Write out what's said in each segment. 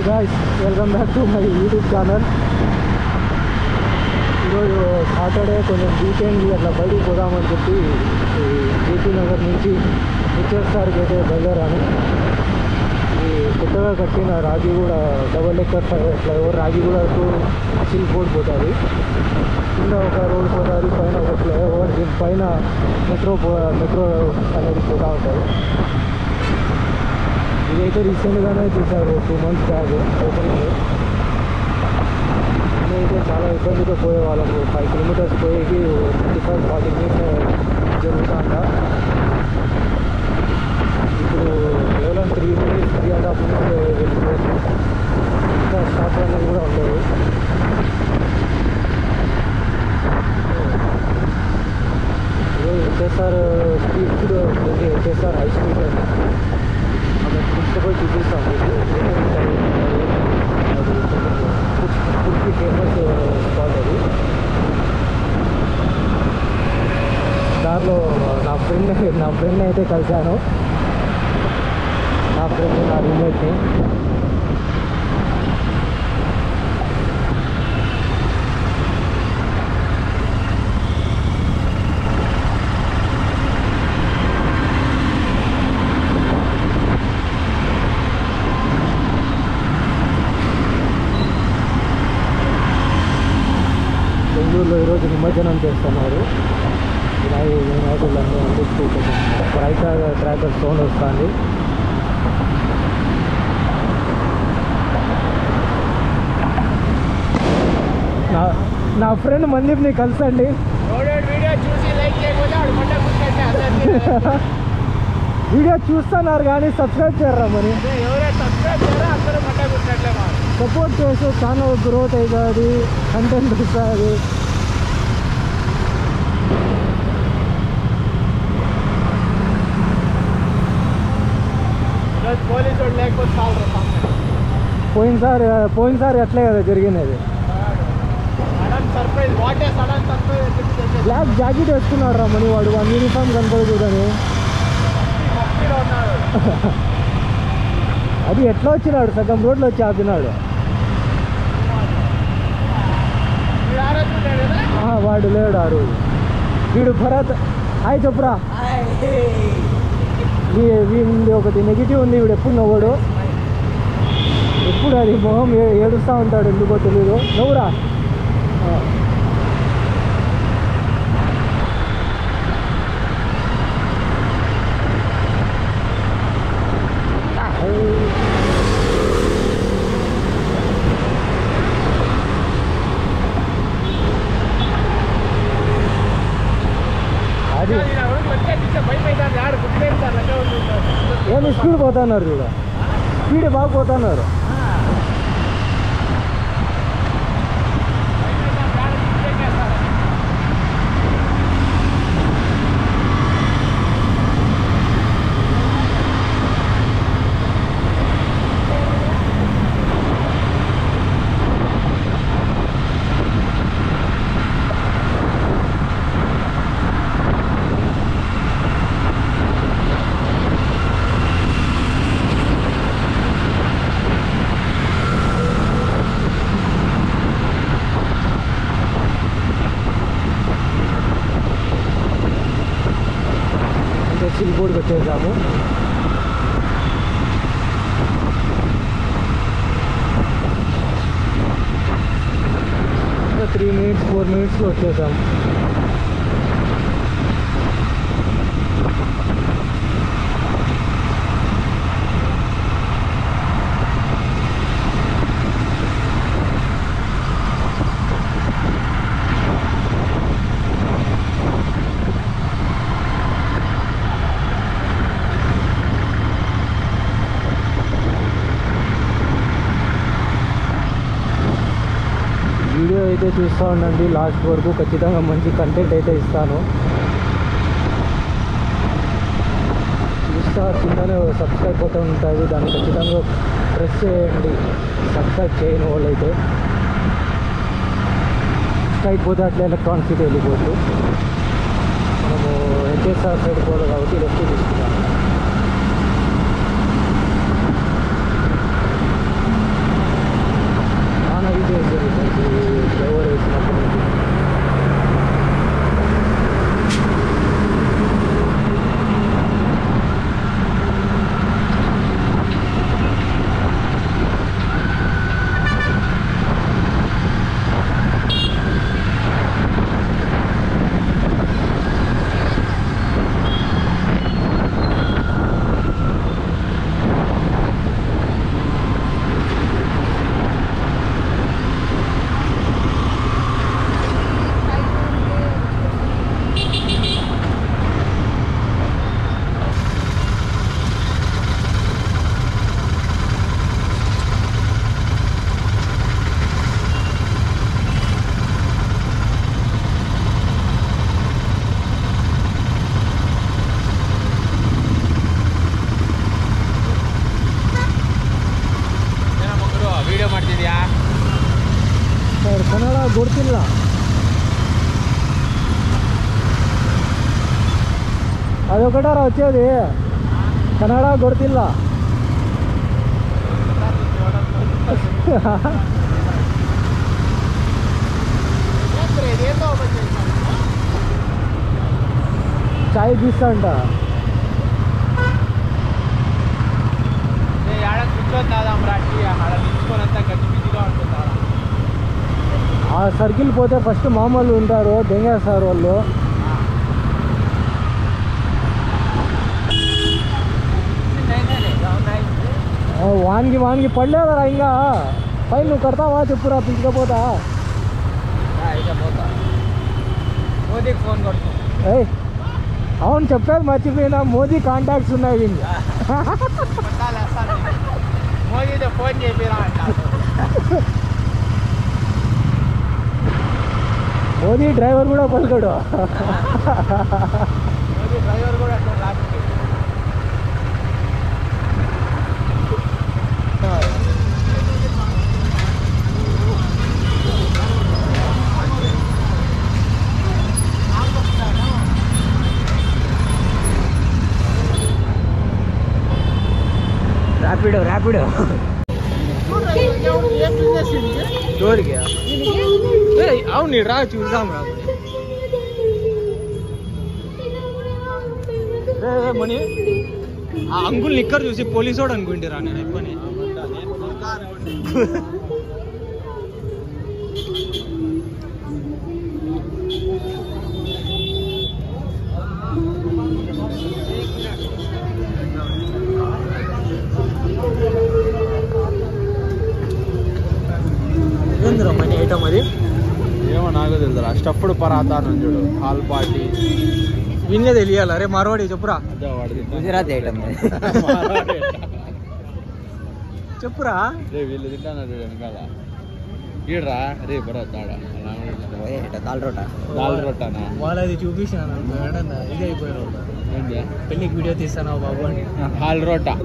guys, welcome back to my YouTube channel. ఈరోజు Saturday కొంచెం వీకెండ్కి అట్లా బయటికి పోదామని చెప్పి జేపీ నగర్ నుంచి హెచ్ఎస్ఆర్కి అయితే బయలుదేరాను. ఈ కొత్తగా కట్టిన Ragigudda double decker flyover Ragigudda to Silk Board పోతుంది. కింద ఒక రోడ్ పోతుంది, పైన ఒక ఫ్లైఓవర్, దీని పైన మెట్రో అనేది పోతూ ఉంటుంది. ఇదైతే రీసెంట్గానే చూసారు, 2 months బ్యాక్ ఓపెనింగ్. అయితే చాలా ఇబ్బందితో పోయేవాళ్ళము. 5 kilometers పోయేకి 35-40 minutes జరుగుతుంట. ఇప్పుడు కేవలం 3 minutes 3.5 minutes వెళ్ళిపోవచ్చు. ఇంకా స్టాప్ అనేది కూడా ఉండదు. HSR speed HSR high speed అని అక్కడ తీసుకుపోయి చూపిస్తాం. ఫుడ్కి ఫేమస్ స్పాట్ అది. దారిలో నా ఫ్రెండ్ అయితే కలిశాను, నా ఫ్రెండ్ నా రూమ్మేట్ని. బెంగళూరులో ఈరోజు నిమజ్జనం చేస్తున్నారు. వినాయకులన్నీ అందిస్తూ రైట్ ట్రాకర్ సౌండ్ వస్తుంది. నా ఫ్రెండ్ మందీప్ని కలిసండి. వీడియో చూస్తున్నారు కానీ సబ్స్క్రైబ్ చేయరా మరి. సపోర్ట్ చేస్తే ఛానల్ గ్రోత్ అవుతుంది, కంటెంట్ వస్తుంది. పోయినసారి అట్లే కదా జరిగినది. బ్లాక్ జాకెట్ వేసుకున్నాడు రా మనీ వాడు, వాడు యూనిఫామ్ కనపడకూడదని. అది ఎట్లా వచ్చినాడు, సగం రోడ్లో వచ్చి ఆపినాడు. వాడు లేడు ఆ రోజు. వీడు భరత్ హాయ్ చెప్పురా. వీడి ఒకటి నెగిటివ్ ఉంది, వీడు ఎప్పుడు నవ్వడు, ఎప్పుడు అది మొహం ఏడుస్తూ ఉంటాడు, ఎందుకో తెలీదు. నవ్వురా. ఏమి స్పీడ్ పోతున్నారు చూడ, స్పీడ్ బాగా పోతున్నారు. సిల్ బోర్డ్కి వచ్చేసాము. ఇంకా 3 minutes 4 minutesలో వచ్చేసాము. వీడియో అయితే చూస్తూ ఉండండి లాస్ట్ వరకు, ఖచ్చితంగా మంచి కంటెంట్ అయితే ఇస్తాను. చూస్తా కిందనే సబ్స్క్రైబ్ బటన్ ఉంటుంది, దాన్ని ఖచ్చితంగా ప్రెస్ చేయండి. సబ్స్క్రైబ్ చేయని వాళ్ళు అయితే స్ట్రైట్ పోతే అట్లా ఎలక్ట్రానిక్ సిటీ వెళ్ళిపోవచ్చు. మనము హెచ్ఎస్ఆర్ సైడ్ పోవాలి కాబట్టి లెఫ్ట్ తీసుకున్నాము. ಗೊತ್ತಿಲ್ಲ. అదొకటారా వచ్చేది, కన్నడ గుర్తిల్ల. చాయ్ తీస్తా అంట. ఆ సర్కిల్ పోతే ఫస్ట్ మామూలు ఉంటారు, దెంగేస్తారు వాళ్ళు. వానికి పడలేదరా ఇంకా. పైన నువ్వు కడతావా చెప్పురా, పిలుచుకపోతా. మోదీకి ఫోన్ కొడుతు. అవును చెప్పేది మర్చిపోయినా, మోదీ కాంటాక్ట్స్ ఉన్నాయి వీళ్ళు. మోదీతో ఫోన్ చేపిరా అంట. మోదీ డ్రైవర్ కూడా పలకడు. మోదీ డ్రైవర్ కూడా ర్యాపిడో ర్యాపిడో ఎవరికి? అవును రా చూద్దాం రా. మనీ ఆ అంకుల్ నిక్కర్ చూసి పోలీసోడు అనుకుంటారా నేను ఎప్పని. ఏందిరా మనీ ఐటమ్ అది? ఏమో నాకు తెలుసురా. స్టఫ్డ్ పరాతా అని చూడు, హాల్ పార్టీ. విన్నే తెలియాలి. అరే మార్వాడి చెప్పురా. గుజరాత్ ఐటమ్ చెప్పురా. వీళ్ళు తింటాను వెనకాల ఈడరా. రే బరా దాల్ రొట్టానా? వాళ్ళది చూపించాను, ఇది అయిపోయారు. పెళ్ళికి వీడియో తీస్తాను బాబు అని. హాల్ రోటా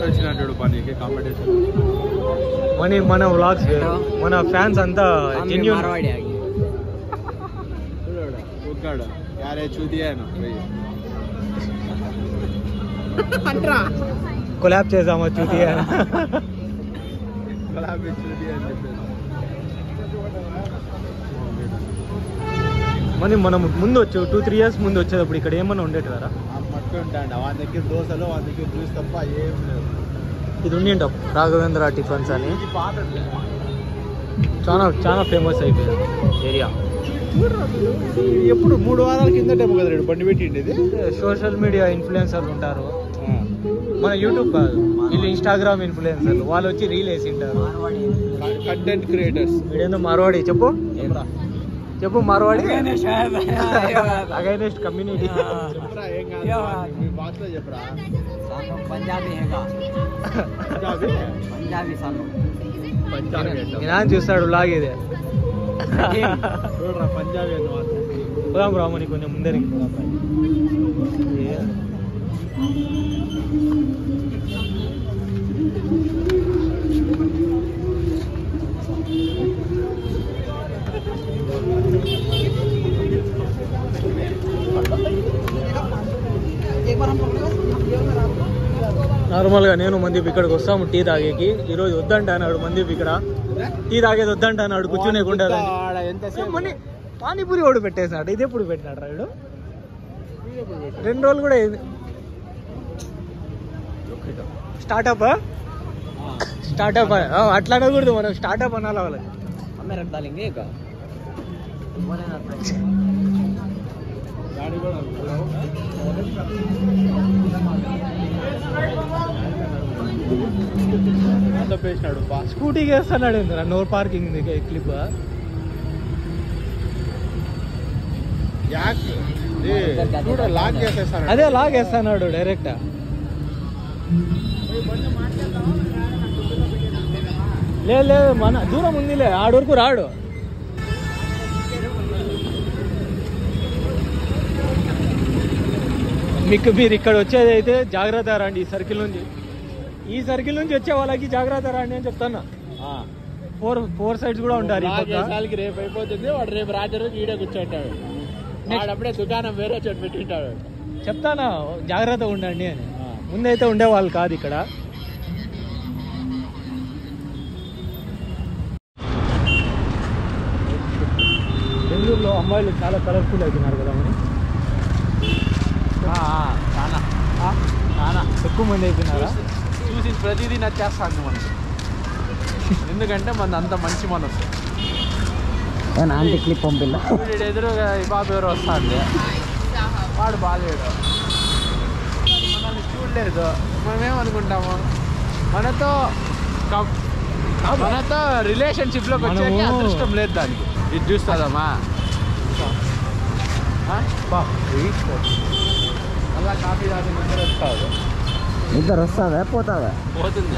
వచ్చినట్టు పనికి కాంపిటీషన్. మన వ్లాగ్స్, మన ఫ్యాన్స్ అంతా జెన్యూన్. యారే చూదియాను కొలాబ్ చేద్దామా చూతియా. మనం ముందు వచ్చు 2-3 years ముందు వచ్చేటప్పుడు ఇక్కడ ఏమన్నా ఉండేటారా? మట్టు ఉంటాయండి. వాళ్ళ దగ్గర దోశలు, వాళ్ళ దగ్గర జ్యూస్ తప్ప ఏం లేదు. ఇది ఉండింటాం రాఘవేంద్ర టిఫన్స్ అని. చాలా చాలా ఫేమస్ అయిపోయింది ఏరియా. ఎప్పుడు 3 వారాల కిందటేమో కదా బండి పెట్టిండేది. సోషల్ మీడియా ఇన్ఫ్లుయెన్సర్లు ఉంటారు, మన యూట్యూబ్ కాదు, వీళ్ళు ఇన్స్టాగ్రామ్ ఇన్ఫ్లుయెన్సర్లు. వాళ్ళు వచ్చి రీల్ వేసింటారు. Content creators. వీడేందో మార్వాడి చెప్పు చెప్పు మార్వాడి. అగైనెస్ట్ కమ్యూనిటీ నేను చూస్తాడు లాగేదే. పంజాబీ పోదాం రామని కొంచెం ముందరికి. నార్మల్గా నేను మందీప్ ఇక్కడికి వస్తాము టీ తాగేకి. ఈరోజు వద్దంట అన్నాడు మందీప్, ఇక్కడ టీ తాగేది వద్దంట అన్నాడు, కూర్చునేకుండా. పానీపూరి వాడు పెట్టేసినాడు. ఇది ఎప్పుడు పెట్టినాడు రాడు? 2 రోజులు కూడా. స్టార్టప్ స్టార్టప్ అట్లా అనకూడదు, మనం స్టార్టప్ అనాలి వాళ్ళకి. స్కూటీకి వేస్తున్నాడు ఏంటరా? No parking clip. అదే లాగేస్తున్నాడు డైరెక్ట్. లేదు లేదు మన దూరం ఉందిలే, ఆడి వరకు రాడు. మీరు ఇక్కడ వచ్చేది అయితే జాగ్రత్త రండి. ఈ సర్కిల్ నుంచి వచ్చే వాళ్ళకి జాగ్రత్త రండి అని చెప్తాను. 4 సైడ్స్ కూడా ఉంటారు. రేపు అయిపోతుంది, వాడు రేపు రాత్రి రోజు ఈడే కూర్చుంటాడు. అప్పుడే దుకాణం వేరే చోటు పెట్టింటాడు. చెప్తానా జాగ్రత్తగా ఉండండి అని. ముందైతే ఉండేవాళ్ళు కాదు ఇక్కడ. బెంగళూరులో అమ్మాయిలు చాలా కలర్ఫుల్ అవుతున్నారు కదా మరి. చాలా ఎక్కువ మంది అయిపోయినారా? చూసి ప్రతిదీ నచ్చేస్తాను మనకి. ఎందుకంటే మన అంత మంచి మనసు. ఆంటీ క్లిప్ పంపిల్ల ఎదురుగా ఈ బాబు ఎవరు వస్తాండి, వాడు బాగాలేడు, మనల్ని చూడలేదు. మనమేమనుకుంటాము, మనతో రిలేషన్షిప్లోకి వచ్చాక అదృష్టం లేదు దానికి. ఇది చూస్తుందమ్మా అలా కాఫీ తాగి నిద్ర వస్తుందా పోతుందా? పోతుంది.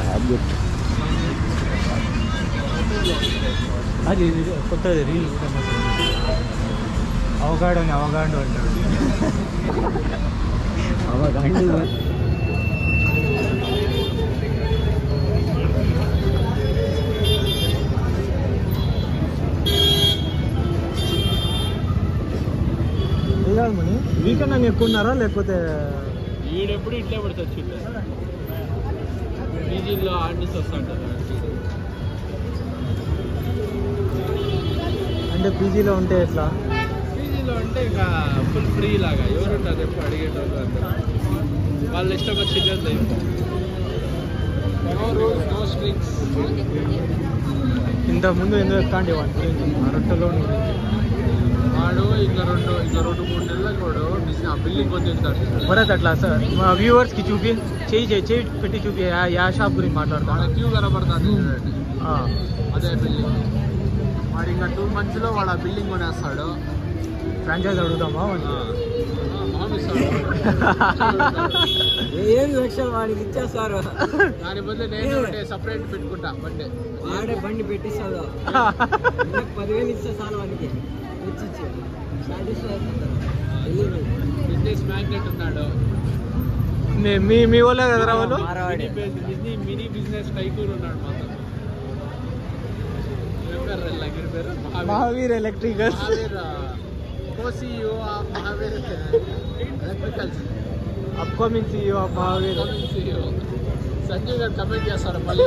అది కొత్తది రీల్ అవగాడు అంటాడు. కాదు మని వీకెండ్ అని ఎక్కువ ఉన్నారా లేకపోతే వీడెప్పుడు ఇట్లే పడుతుంది. పీజీలో ఆర్టిస్ట్ వస్తుంటారు. అంటే పీజీలో ఉంటే ఎట్లా? పీజీలో అంటే ఇంకా ఫుల్ ఫ్రీ లాగా ఎవరు ఉంటారు ఎప్పుడు అడిగేటోళ్ళు అందరూ వాళ్ళు ఇష్టం వచ్చింది. No strings. ఇంతకుముందు ఎందుకు ఎక్కండి రొట్టెలో వాడు ఇంకా 2-3 నెలలకు కూడా బిల్డింగ్ కొంచెం ఎక్కుతాడు. మరది అట్లా సార్ మా వ్యూవర్స్కి చూపి చేయి పెట్టి చూపి యా షాప్ గురించి మాట్లాడతాను. క్యూ కనపడుతుంది అదే బిల్డింగ్. వాడు ఇంకా 2 monthsలో వాడు ఆ బిల్డింగ్ కొనేస్తాడు. ఫ్రాంచైజ్ అడుగుతామా? ఏం లక్షలు వాడికి ఇచ్చేస్తారు. దాని బదులు నేను సపరేట్ పెట్టుకుంటా బండి. వాడే బండి పెట్టిస్తాడు. 10,000 ఇస్తే చాలు వాడికి. బిజినెస్ మ్యాగ్నెట్ ఉన్నాడు. మీ వాళ్ళే కదరా వాళ్ళు? మినీ బిజినెస్ టైకూన్ ఉన్నాడు మాత్రం. పేరు Mahavir electricals. CEO of Mahavir electricals. Upcoming CEO of Mahavir. Sanjay గారు కమెంట్ చేస్తారు మళ్ళీ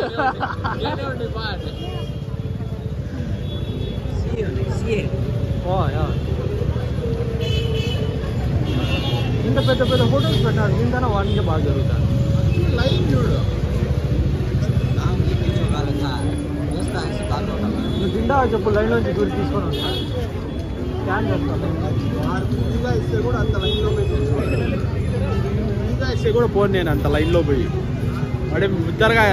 బాగా. ఇంత పెద్ద హోటల్స్ పెట్టినారు. దీనికన్నా వాటికే బాగా జరుగుతారు. లైన్ చూడు. నువ్వు తిండా చెప్పు లైన్ నుంచి దూరి తీసుకొని వస్తాను. స్కాన్ చేస్తాను. ఇస్తే కూడా అంత లైన్లో పోయి ఇస్తే కూడా పోను నేను అంత లైన్లో పోయి. వాడే ఇద్దరుగా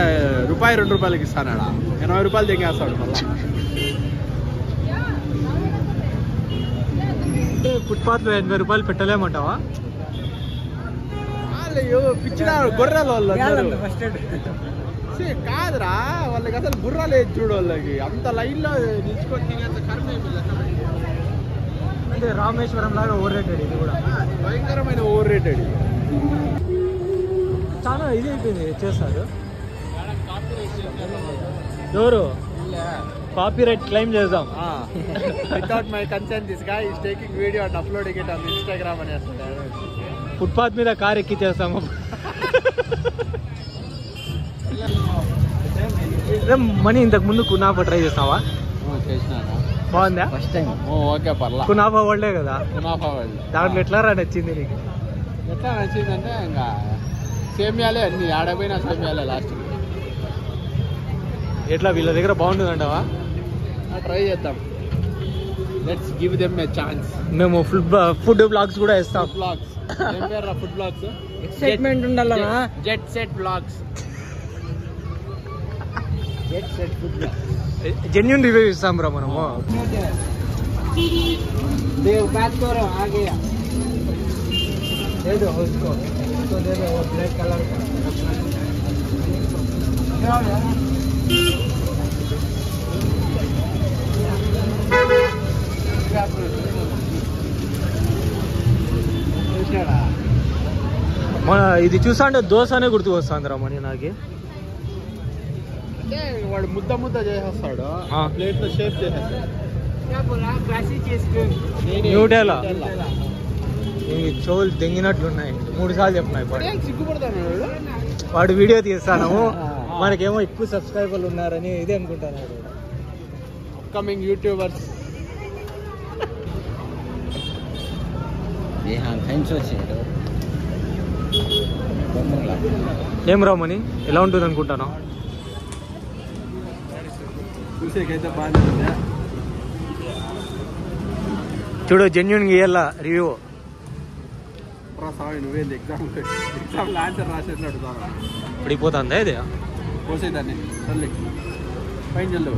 ₹2 ఇస్తానాడా, ₹80 తెగేస్తాడు మళ్ళీ. ఫుట్పాత్లో ₹80 పెట్టలేమంటావా? పిచ్చినా గొర్రెల వాళ్ళు కాదురా, వాళ్ళకి అసలు బుర్ర లేదు చూడు. వాళ్ళకి అంత లైన్లో నిల్చుకొని తినేంత కర్మ అంటే రామేశ్వరం లాగా ఓవర్ రేటెడ్. ఇది కూడా భయంకరమైన ఓవర్ రేటెడ్. చాలా ఇది అయిపోయింది చేస్తారు. ఎవరు కాపీరైట్ క్లెయిమ్ చేద్దాం. Without my consent this guy is taking video and uploading it on Instagram అని వస్తుంది. ఫుట్పాత్ మీద కార్ ఎక్కి చేస్తాము. మనీ ఇంతకు ముందు కునాఫా ట్రై చేస్తావా? చేసినారా? బాగుందా? First time. ఓకే పర్లా. కునాఫా వరల్డే కదా. Kunafa world. దాంట్లో ఎట్లా నచ్చింది నీకు? ఎట్లా నచ్చిందంటే ఇంకా సేమియాలే అన్ని ఆడపోయినా సేమియాలే లాస్ట్. ఎట్లా వీళ్ళ దగ్గర బాగుంటుందంటావా? ట్రై చేద్దాం. Let's give them a chance. మేము ఫుడ్ బ్లాగ్స్ కూడా ఇస్తాం. Blogs food blogs. ఎక్సైట్మెంట్ ఉండాలనా? Jet set blogs. Jet set food blogs. Genuine review ఇస్తాం రా మనము. देव बात करो आ गया. दे दो उसको, उसको दे दो वो ब्लैक कलर का. మన ఇది చూసా అంటే దోశనే గుర్తుకొస్తుందిరా మనీ నాకు. అంటే వాడు ముద్ద ముద్ద చేసేస్తాడు, ప్లేట్ లో షేప్ చేసేస్తాడు. న్యూటెలా చెవులు తెంగినట్లున్నాయి, 3 సార్లు చెప్పినాయి. సిగ్గుపడతాను వాడు వీడియో తీస్తాను, మనకేమో ఎక్కువ సబ్స్క్రైబర్లు ఉన్నారని ఇదే అనుకుంటున్నాడు. Upcoming YouTubers. ఏం రామని ఎలా ఉంటుంది అనుకుంటాను? చూసేకైతే బాగా చూడు, జెన్యున్ ఇయ్యాల రివ్యూ. నువ్వేంది ఎగ్జామ్ ఆన్సర్ రాసేట్లు అడుగుతాను. పడిపోతుందా ఇది? పోసేదాన్ని తల్లి పైన చల్లు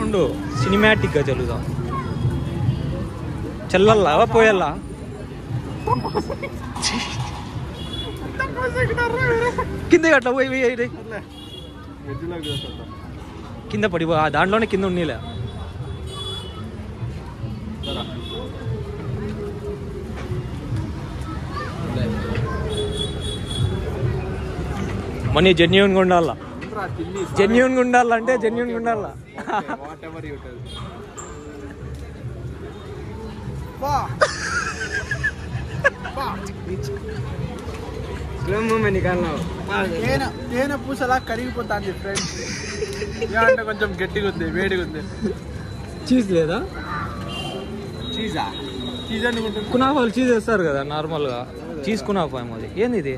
ఉండు, సినిమాటిక్గా చల్లుదాం. చల్లల్లా పోయల్లా? కింద అట్లా పోయి కింద పడిపో, దాంట్లోనే కింద ఉన్నీలే. మనీ జెన్యున్గా ఉండాల, జెన్యున్గా ఉండాలంటే జెన్యున్గా ఉండాల. తేనె పూసలా కరిగిపోతాంది ఫ్రెండ్స్. అంటే కొంచెం గట్టిగా ఉంది, వేడిగా ఉంది. చీజ్ లేదా? చీజా? చీజ్ అనుకుంటుంది. కునాఫాలు చీజ్ వేస్తారు కదా నార్మల్గా, చీజ్ కునాఫా ఏమో. అది ఏంది ఇది?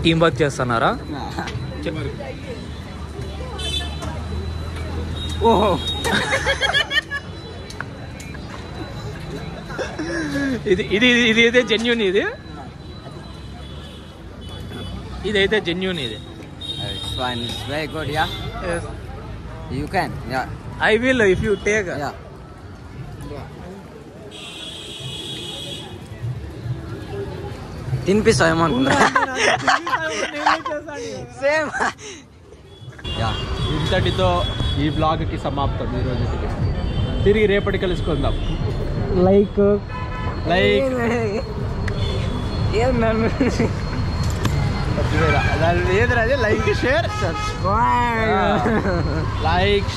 టీం వర్క్ చేస్తున్నారా? ఓహో, ఇది ఇది ఇది అయితే జెన్యూన్. ఇదైతే జెన్యూన్. ఇది very good, yeah. yes, You can, yeah. I will if you take. Yeah. తినిపిస్తా ఏమనుకున్నా. సేమ్. ఇంతటితో ఈ బ్లాగ్కి సమాప్తం. ఈ రోజుకి తిరిగి రేపటి కలుసుకుందాం. లైక్ ఏది లైక్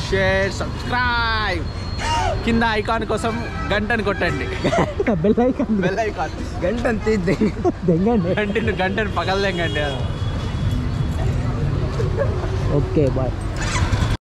షేర్ సబ్స్క్రైబ్. కింద ఐకాన్ కోసం గంటను కొట్టండి. బెల్ ఐకాన్ గంటను తీద్దండి, గంటను పగలదేంగండి. Okay bye.